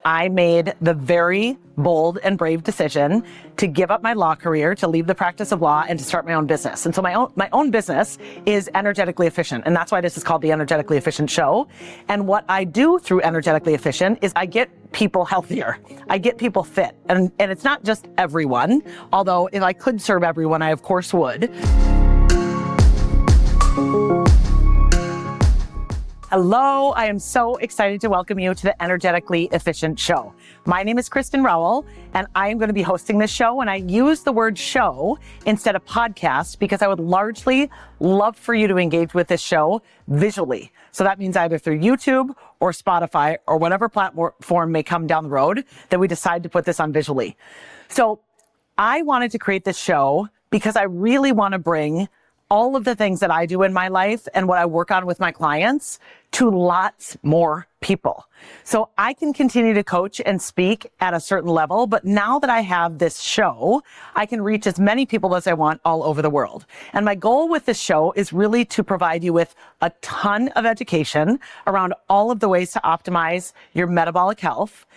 I made the very bold and brave decision to give up my law career, to leave the practice of law, and to start my own business. And so my own business is Energetically Efficient, and that's why this is called the Energetically Efficient Show. And what I do through Energetically Efficient is I get people healthier. I get people fit. And it's not just everyone, although if I could serve everyone, I of course would. Hello, I am so excited to welcome you to the Energetically Efficient Show. My name is Kristen Rowell, and I am going to be hosting this show, and I use the word show instead of podcast because I would largely love for you to engage with this show visually. So that means either through YouTube or Spotify or whatever platform may come down the road that we decide to put this on visually. So I wanted to create this show because I really want to bring all of the things that I do in my life and what I work on with my clients to lots more people. So I can continue to coach and speak at a certain level, but now that I have this show, I can reach as many people as I want all over the world. And my goal with this show is really to provide you with a ton of education around all of the ways to optimize your metabolic health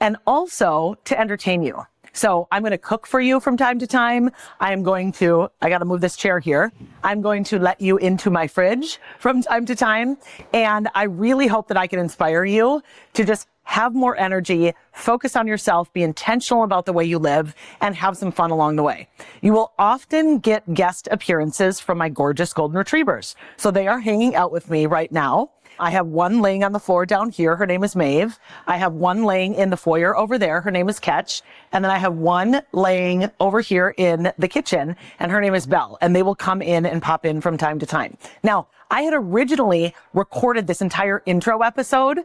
and also to entertain you. So I'm going to cook for you from time to time. I got to move this chair here. I'm going to let you into my fridge from time to time. And I really hope that I can inspire you to just have more energy, focus on yourself, be intentional about the way you live, and have some fun along the way. You will often get guest appearances from my gorgeous golden retrievers. So they are hanging out with me right now. I have one laying on the floor down here. Her name is Maeve. I have one laying in the foyer over there. Her name is Catch. And then I have one laying over here in the kitchen, and her name is Belle. And they will come in and pop in from time to time. Now, I had originally recorded this entire intro episode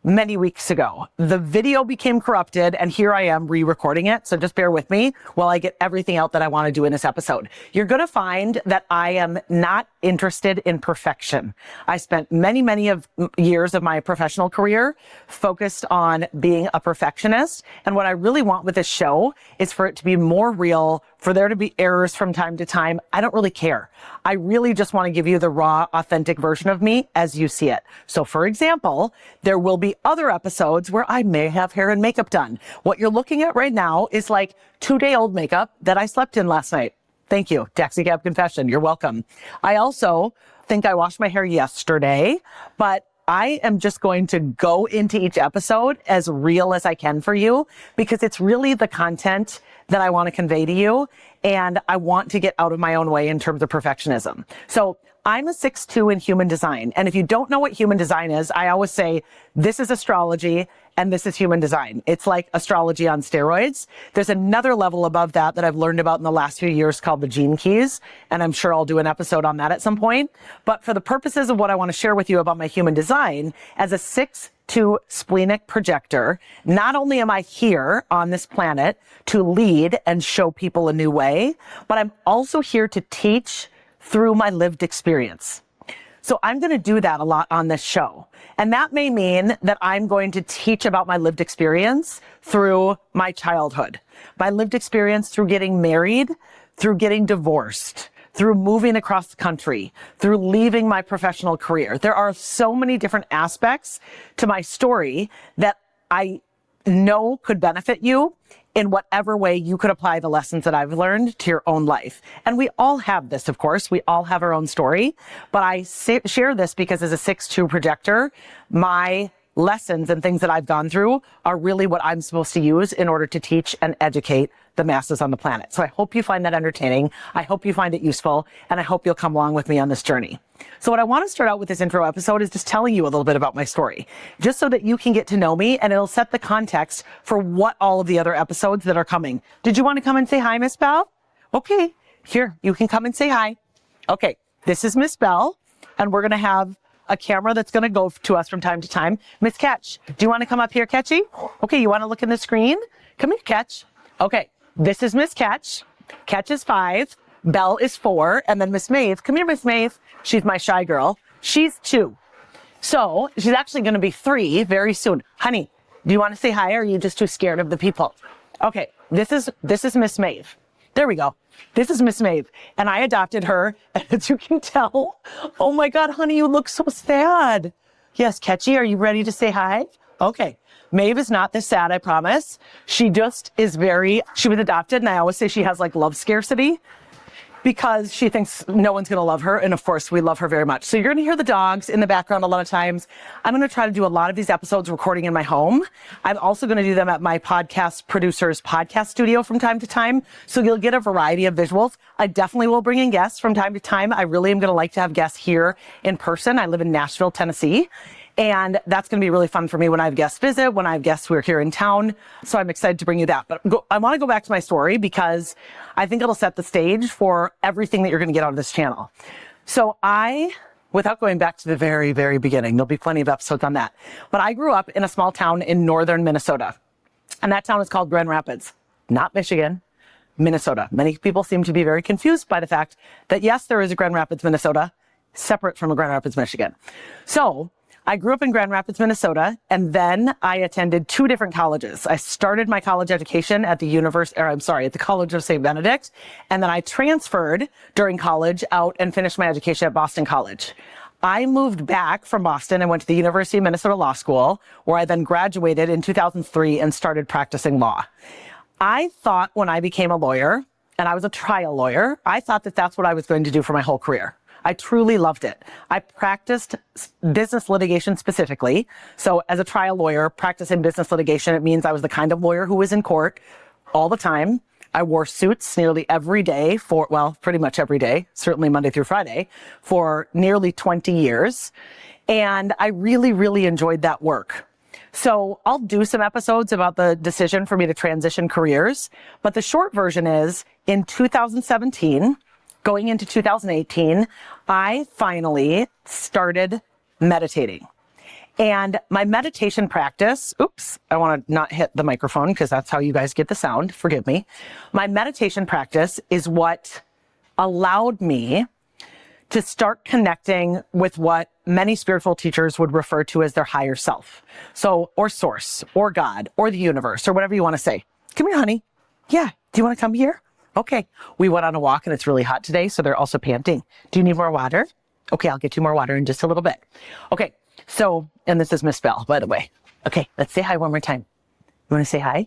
many weeks ago. The video became corrupted, and here I am re-recording it. So just bear with me while I get everything out that I want to do in this episode. You're going to find that I am not interested in perfection. I spent many years of my professional career focused on being a perfectionist. And what I really want with this show is for it to be more real, for there to be errors from time to time. I don't really care. I really just want to give you the raw, authentic version of me as you see it. So for example, there will be other episodes where I may have hair and makeup done. What you're looking at right now is like 2-day-old makeup that I slept in last night. Thank you. Taxi cab confession. You're welcome. I also think I washed my hair yesterday, but I am just going to go into each episode as real as I can for you because it's really the content that I want to convey to you, and I want to get out of my own way in terms of perfectionism. So I'm a 6'2" in human design. And if you don't know what human design is, I always say this is astrology and this is human design. It's like astrology on steroids. There's another level above that I've learned about in the last few years called the gene keys. And I'm sure I'll do an episode on that at some point. But for the purposes of what I want to share with you about my human design, as a 6'2" splenic projector, not only am I here on this planet to lead and show people a new way, but I'm also here to teach through my lived experience. So I'm going to do that a lot on this show. And that may mean that I'm going to teach about my lived experience through my childhood, my lived experience through getting married, through getting divorced, through moving across the country, through leaving my professional career. There are so many different aspects to my story that I know could benefit you in whatever way you could apply the lessons that I've learned to your own life. And we all have this, of course. We all have our own story. But I share this because as a 6'2" projector, my lessons and things that I've gone through are really what I'm supposed to use in order to teach and educate the masses on the planet. So I hope you find that entertaining. I hope you find it useful. And I hope you'll come along with me on this journey. So what I want to start out with this intro episode is just telling you a little bit about my story, just so that you can get to know me, and it'll set the context for what all of the other episodes that are coming. Did you want to come and say hi, Miss Belle? Okay, here, you can come and say hi. Okay, this is Miss Belle, and we're going to have a camera that's going to go to us from time to time. Miss Catch, do you want to come up here, Catchy? Okay, you want to look in the screen? Come here, Catch. Okay, this is Miss Catch. Catch is 5. Belle is 4. And then Miss Maeve. Come here, Miss Maeve. She's my shy girl. She's 2. So she's actually going to be 3 very soon. Honey, do you want to say hi, or are you just too scared of the people? Okay, this is Miss Maeve. There we go. This is Miss Maeve, and I adopted her. And as you can tell, oh my God, honey, you look so sad. Yes, Catchy, are you ready to say hi? Okay. Maeve is not this sad, I promise. She just is she was adopted, and I always say she has like love scarcity because she thinks no one's going to love her. And of course, we love her very much. So you're going to hear the dogs in the background a lot of times. I'm going to try to do a lot of these episodes recording in my home. I'm also going to do them at my podcast producer's podcast studio from time to time. So you'll get a variety of visuals. I definitely will bring in guests from time to time. I really am going to like to have guests here in person. I live in Nashville, Tennessee. And that's going to be really fun for me when I have guests visit, when I have guests who are here in town. So I'm excited to bring you that. But I want to go back to my story because I think it'll set the stage for everything that you're going to get out of this channel. So without going back to the very, very beginning, there'll be plenty of episodes on that. But I grew up in a small town in northern Minnesota. And that town is called Grand Rapids, not Michigan, Minnesota. Many people seem to be very confused by the fact that, yes, there is a Grand Rapids, Minnesota, separate from a Grand Rapids, Michigan. So I grew up in Grand Rapids, Minnesota, and then I attended 2 different colleges. I started my college education at the College of St. Benedict, and then I transferred during college out and finished my education at Boston College. I moved back from Boston and went to the University of Minnesota Law School, where I then graduated in 2003 and started practicing law. I thought when I became a lawyer, and I was a trial lawyer, I thought that that's what I was going to do for my whole career. I truly loved it. I practiced business litigation specifically. So as a trial lawyer, practicing business litigation, it means I was the kind of lawyer who was in court all the time. I wore suits nearly every day pretty much every day, certainly Monday through Friday, for nearly 20 years. And I really, really enjoyed that work. So I'll do some episodes about the decision for me to transition careers. But the short version is in 2017, going into 2018, I finally started meditating. And my meditation practice, I want to not hit the microphone because that's how you guys get the sound. Forgive me. My meditation practice is what allowed me to start connecting with what many spiritual teachers would refer to as their higher self. So, or source, or God, or the universe, or whatever you want to say. Come here, honey. Yeah. Do you want to come here? Okay. We went on a walk and it's really hot today, so they're also panting. Do you need more water? Okay, I'll get you more water in just a little bit. Okay. So, and this is Miss Bell, by the way. Okay, let's say hi one more time. You want to say hi?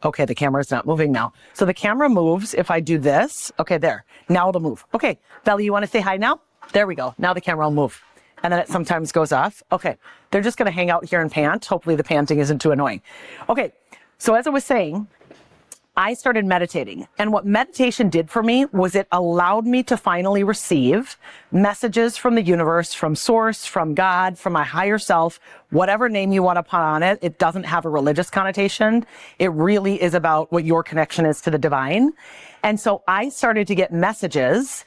Okay, the camera's not moving now. So the camera moves if I do this. Okay, there. Now it'll move. Okay, Bella, you want to say hi now? There we go. Now the camera will move. And then it sometimes goes off. Okay, they're just going to hang out here and pant. Hopefully the panting isn't too annoying. Okay, so as I was saying, I started meditating. And what meditation did for me was it allowed me to finally receive messages from the universe, from source, from God, from my higher self, whatever name you want to put on it. It doesn't have a religious connotation. It really is about what your connection is to the divine. And so I started to get messages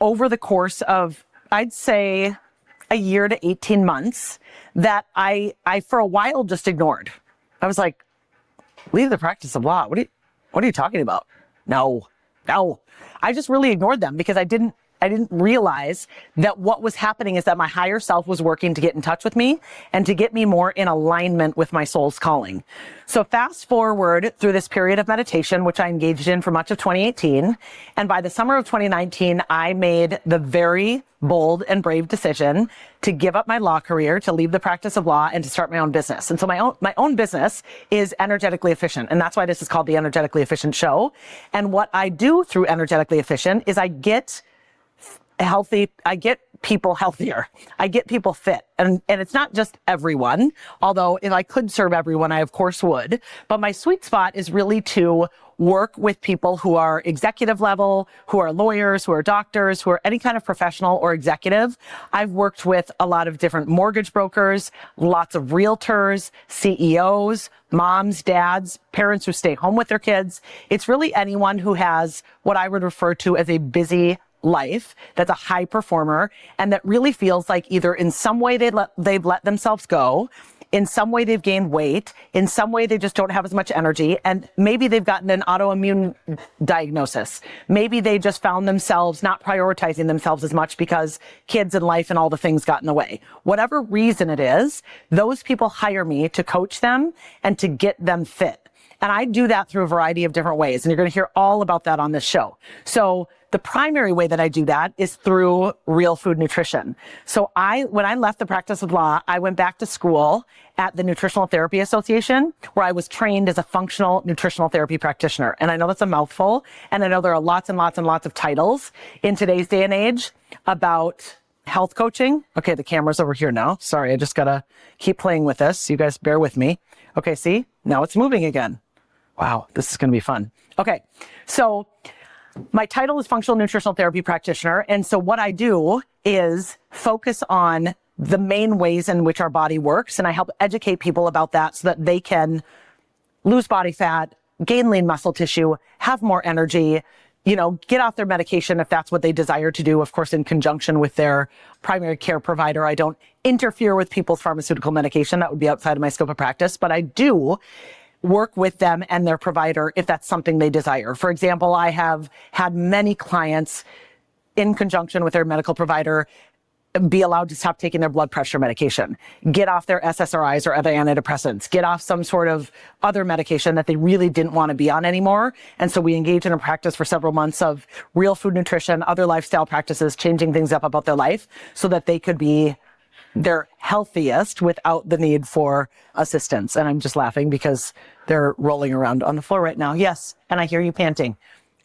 over the course of, I'd say, a year to 18 months that I for a while just ignored. I was like, leave the practice of law. What are you talking about? No. I just really ignored them because I didn't realize that what was happening is that my higher self was working to get in touch with me and to get me more in alignment with my soul's calling. So fast forward through this period of meditation, which I engaged in for much of 2018. And by the summer of 2019, I made the very bold and brave decision to give up my law career, to leave the practice of law, and to start my own business. And so my own business is Energetically Efficient. And that's why this is called the Energetically Efficient Show. And what I do through Energetically Efficient is I get people healthier. I get people fit. And it's not just everyone, although if I could serve everyone, I of course would. But my sweet spot is really to work with people who are executive level, who are lawyers, who are doctors, who are any kind of professional or executive. I've worked with a lot of different mortgage brokers, lots of realtors, CEOs, moms, dads, parents who stay home with their kids. It's really anyone who has what I would refer to as a busy life, that's a high performer, and that really feels like either in some way they've let themselves go, in some way they've gained weight, in some way they just don't have as much energy, and maybe they've gotten an autoimmune diagnosis. Maybe they just found themselves not prioritizing themselves as much because kids and life and all the things got in the way. Whatever reason it is, those people hire me to coach them and to get them fit. And I do that through a variety of different ways. And you're going to hear all about that on this show. So The primary way that I do that is through real food nutrition. So when I left the practice of law, I went back to school at the Nutritional Therapy Association, where I was trained as a functional nutritional therapy practitioner. And I know that's a mouthful, and I know there are lots and lots and lots of titles in today's day and age about health coaching. Okay, the camera's over here now. Sorry, I just gotta keep playing with this. You guys bear with me. Okay, see? Now it's moving again. Wow, this is gonna be fun. Okay, so my title is Functional Nutritional Therapy Practitioner. And so what I do is focus on the main ways in which our body works. And I help educate people about that so that they can lose body fat, gain lean muscle tissue, have more energy, get off their medication if that's what they desire to do, of course, in conjunction with their primary care provider. I don't interfere with people's pharmaceutical medication. That would be outside of my scope of practice, but I do work with them and their provider if that's something they desire. For example, I have had many clients in conjunction with their medical provider be allowed to stop taking their blood pressure medication, get off their SSRIs or other antidepressants, get off some sort of other medication that they really didn't want to be on anymore. And so we engage in a practice for several months of real food nutrition, other lifestyle practices, changing things up about their life so that they could be their healthiest without the need for assistance. And I'm just laughing because they're rolling around on the floor right now. Yes. And I hear you panting.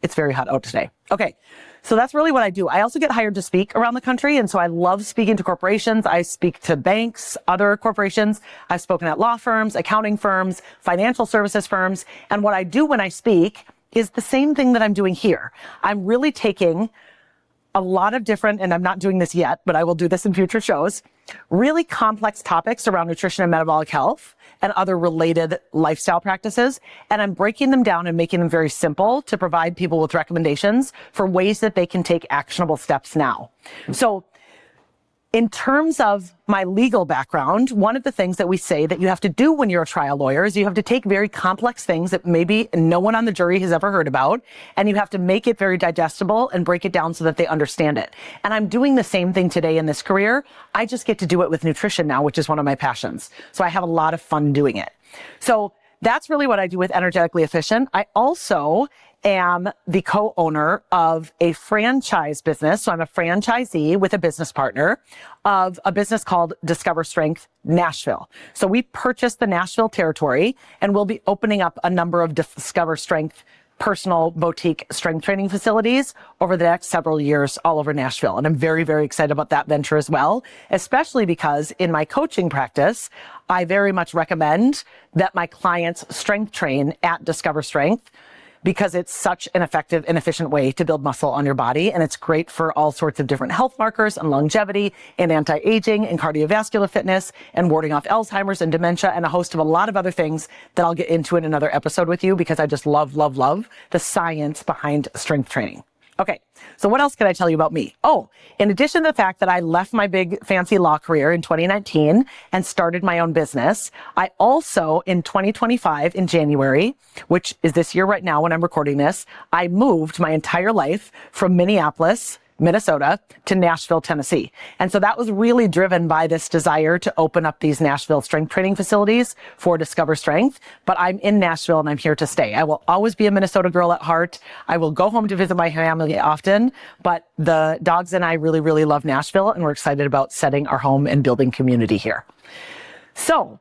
It's very hot out today. Okay. So that's really what I do. I also get hired to speak around the country. And so I love speaking to corporations. I speak to banks, other corporations. I've spoken at law firms, accounting firms, financial services firms. And what I do when I speak is the same thing that I'm doing here. I'm really taking a lot of different, and I'm not doing this yet, but I will do this in future shows, really complex topics around nutrition and metabolic health and other related lifestyle practices. And I'm breaking them down and making them very simple to provide people with recommendations for ways that they can take actionable steps now. So in terms of my legal background, one of the things that we say that you have to do when you're a trial lawyer is you have to take very complex things that maybe no one on the jury has ever heard about, and you have to make it very digestible and break it down so that they understand it. And I'm doing the same thing today in this career. I just get to do it with nutrition now, which is one of my passions. So I have a lot of fun doing it. So that's really what I do with Energetically Efficient. I also am the co-owner of a franchise business. So I'm a franchisee with a business partner of a business called Discover Strength Nashville. So we purchased the Nashville territory and we'll be opening up a number of Discover Strength personal boutique strength training facilities over the next several years all over Nashville. And I'm very, very excited about that venture as well, especially because in my coaching practice, I very much recommend that my clients strength train at Discover Strength because it's such an effective and efficient way to build muscle on your body. And it's great for all sorts of different health markers and longevity and anti-aging and cardiovascular fitness and warding off Alzheimer's and dementia and a host of a lot of other things that I'll get into in another episode with you because I just love, love, love the science behind strength training. Okay, so what else can I tell you about me? Oh, in addition to the fact that I left my big fancy law career in 2019 and started my own business, I also in 2025 in January, which is this year right now when I'm recording this, I moved my entire life from Minneapolis, Minnesota to Nashville, Tennessee. And so that was really driven by this desire to open up these Nashville strength training facilities for Discover Strength. But I'm in Nashville and I'm here to stay. I will always be a Minnesota girl at heart. I will go home to visit my family often, but the dogs and I really, really love Nashville and we're excited about setting our home and building community here. So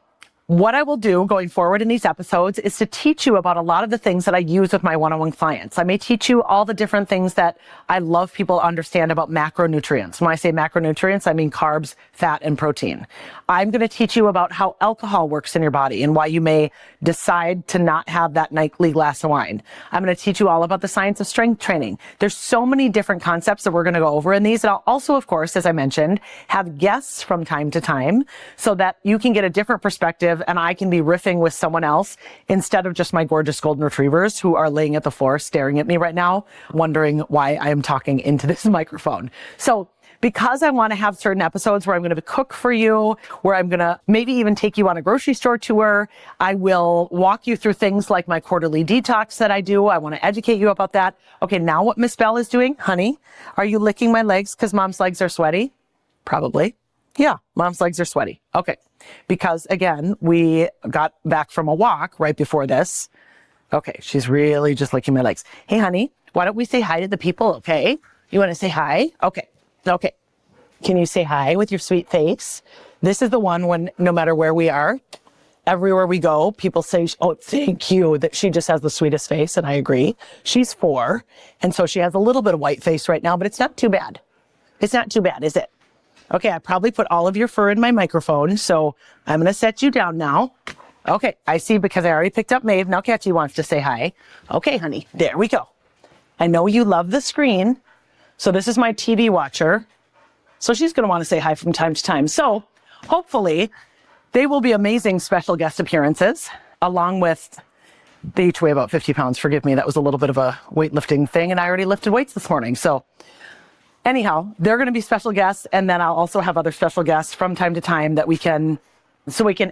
what I will do going forward in these episodes is to teach you about a lot of the things that I use with my one-on-one clients. I may teach you all the different things that I love people to understand about macronutrients. When I say macronutrients, I mean carbs, fat, and protein. I'm going to teach you about how alcohol works in your body and why you may decide to not have that nightly glass of wine. I'm going to teach you all about the science of strength training. There's so many different concepts that we're going to go over in these. And I'll also, of course, as I mentioned, have guests from time to time so that you can get a different perspective and I can be riffing with someone else instead of just my gorgeous golden retrievers who are laying at the floor staring at me right now, wondering why I am talking into this microphone. So because I want to have certain episodes where I'm going to cook for you, where I'm going to maybe even take you on a grocery store tour, I will walk you through things like my quarterly detox that I do. I want to educate you about that. Okay, now what Miss Bell is doing, honey, are you licking my legs because mom's legs are sweaty? Probably. Yeah, mom's legs are sweaty. Okay. Because again, we got back from a walk right before this. Okay, she's really just licking my legs. Hey, honey, Why don't we say hi to the people, okay? You want to say hi? Okay. Okay. Can you say hi with your sweet face? This is the one when no matter where we are, everywhere we go, people say, oh, thank you, that she just has the sweetest face, and I agree. She's 4, and so she has a little bit of white face right now, but it's not too bad. It's not too bad, is it? Okay, I probably put all of your fur in my microphone, so I'm going to set you down now. Okay, I see, because I already picked up Maeve. Now Catchy wants to say hi. Okay, honey, there we go. I know you love the screen, so this is my TV watcher. So she's going to want to say hi from time to time. So hopefully they will be amazing special guest appearances, along with, they each weigh about 50 pounds. Forgive me, that was a little bit of a weightlifting thing, and I already lifted weights this morning. So anyhow, they're going to be special guests, and then I'll also have other special guests from time to time that we can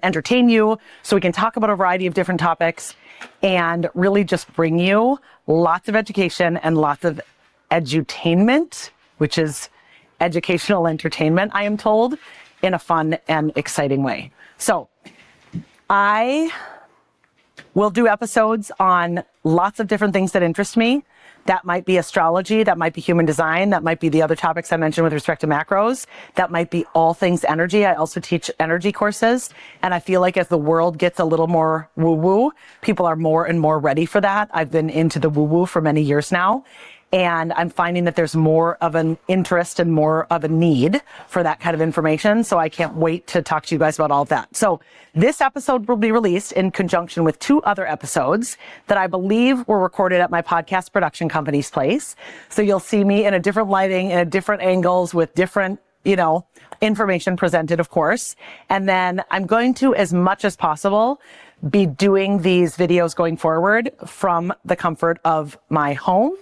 entertain you, so we can talk about a variety of different topics, and really just bring you lots of education and lots of edutainment, which is educational entertainment, I am told, in a fun and exciting way. So I will do episodes on lots of different things that interest me. That might be astrology, that might be human design, that might be the other topics I mentioned with respect to macros, that might be all things energy. I also teach energy courses, and I feel like as the world gets a little more woo-woo, people are more and more ready for that. I've been into the woo-woo for many years now, and I'm finding that there's more of an interest and more of a need for that kind of information. So I can't wait to talk to you guys about all of that. So this episode will be released in conjunction with 2 other episodes that I believe were recorded at my podcast production company's place. So you'll see me in a different lighting, in a different angles, with different, information presented, of course. And then I'm going to, as much as possible, be doing these videos going forward from the comfort of my home,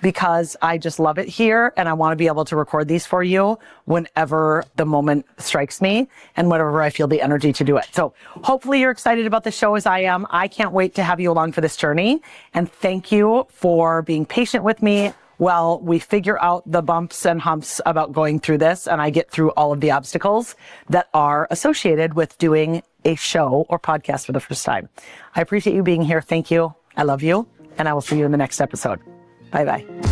because I just love it here, and I want to be able to record these for you whenever the moment strikes me and whenever I feel the energy to do it. So hopefully you're excited about the show as I am. I can't wait to have you along for this journey, and thank you for being patient with me while we figure out the bumps and humps about going through this, and I get through all of the obstacles that are associated with doing a show or podcast for the first time. I appreciate you being here. Thank you. I love you, and I will see you in the next episode. Bye-bye.